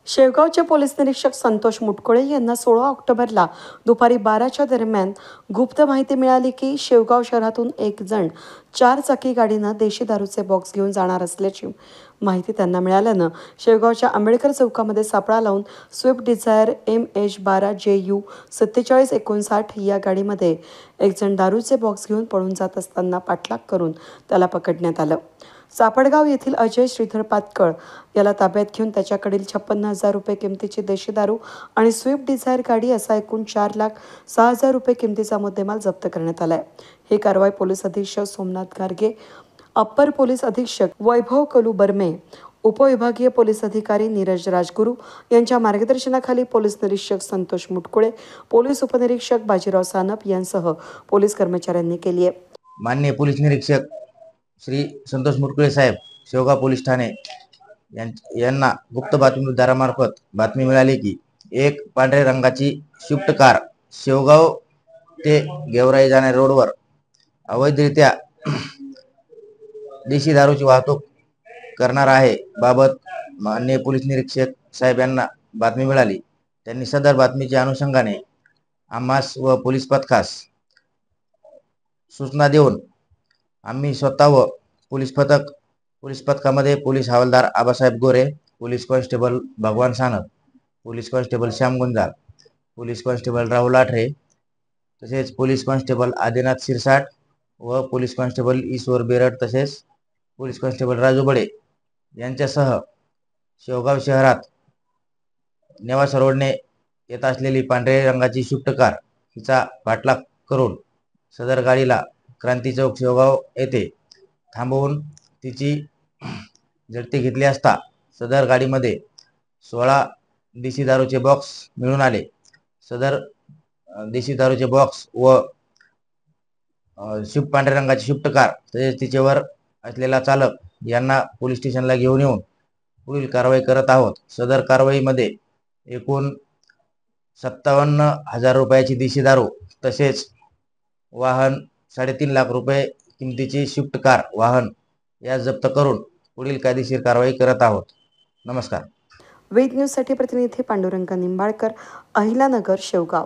शेवगावचे police निरीक्षक संतोष मुटकुळे यांना 16 ऑक्टोबरला दुपारी 12च्या दरम्यान गुप्त माहिती मिळाली की शेवगाव शहरातून एक जण 4 चाकी गाडीनं देशी दारूचे बॉक्स घेऊन जाणार असल्याची माहिती त्यांना मिळाल्यानं शेवगावच्या आंबेडकर चौकामध्ये सापळा लावून स्विफ्ट डिझायर MH12JU 4759 या गाडीमध्ये एक जण दारूचे बॉक्स घेऊन पळून जात असताना पाठलाग करून त्याला पकडण्यात आलं। सापडगाव येथील अजय श्रीधर पातकळ याला ताब्यात घेऊन त्याच्याकडील 56,000 रुपये किमतीची देशी दारू आणि स्विफ्ट डिझायर गाडी असा एकूण 4,06,000 रुपये किमतीचा मुद्देमाल जप्त करण्यात आलाय। ही कारवाई पोलीस अधीक्षक सोमनाथ गारगे, अप्पर पोलीस अधीक्षक वैभव कलू बर्मे, उपविभागीय पोलीस अधिकारी नीरज राजगुरू यांच्या मार्गदर्शनाखाली पोलीस निरीक्षक संतोष मुटकुळे, पोलीस उपनिरीक्षक बाजीराव सानप यांसह पोलीस कर्मचाऱ्यांनी केली आहे। माननीय पोलीस निरीक्षक श्री संतोष मुटकुळे साहेब, शेवगाव पोलीस ठाणे यांना गुप्त बातमीदारामार्फत बातमी मिळाली की एक पांढऱ्या रंगाची स्विफ्ट कार शेवगाव ते गेवराई जाणाऱ्या रोडवर अवैधरित्या देशी दारूची वाहतूक करणार आहे बाबत माननीय पोलीस निरीक्षक साहेब यांना बातमी मिळाली। त्यांनी सदर बातमीच्या अनुषंगाने आम्हास व पोलीस पथकास सूचना देऊन आम्ही स्वतः व पोलीस पथकामध्ये पोलीस हवालदार आबासाहेब गोरे, पोलीस कॉन्स्टेबल भगवान Sanap, police constable Shyam Gunjal, police constable Rahul Athare, तसेच पोलीस कॉन्स्टेबल आदिनाथ शिरसाट व पोलीस कॉन्स्टेबल ईश्वर बेरड, तसेच पोलीस कॉन्स्टेबल राजू बडे यांच्यासह शेवगाव शहरात नेवासा रोडने येत असलेली पांढऱ्या रंगाची स्विफ्ट कार हिचा पाठलाग करून सदर गाडीला क्रांती चौक शेवगाव येथे थांबवून तिची झडती घेतली असता सदर गाडीमध्ये 16 देशी दारूचे बॉक्स मिळून आले। सदर देशी दारूचे बॉक्स व पांढऱ्या रंगाची स्विफ्ट कार तसेच तिच्यावर असलेला चालक यांना पोलीस स्टेशनला घेऊन येऊन पुढील कारवाई करत आहोत। सदर कारवाईमध्ये एकूण 57,000 रुपयाची देशी दारू तसेच वाहन 3.5 लाख रुपये किमतीची स्विफ्ट कार वाहन या जप्त करून पुढील कायदेशीर कारवाई करत आहोत। नमस्कार। वेद न्यूजसाठी प्रतिनिधी पांडुरंग निंबाळकर, अहिलानगर, शेवगाव।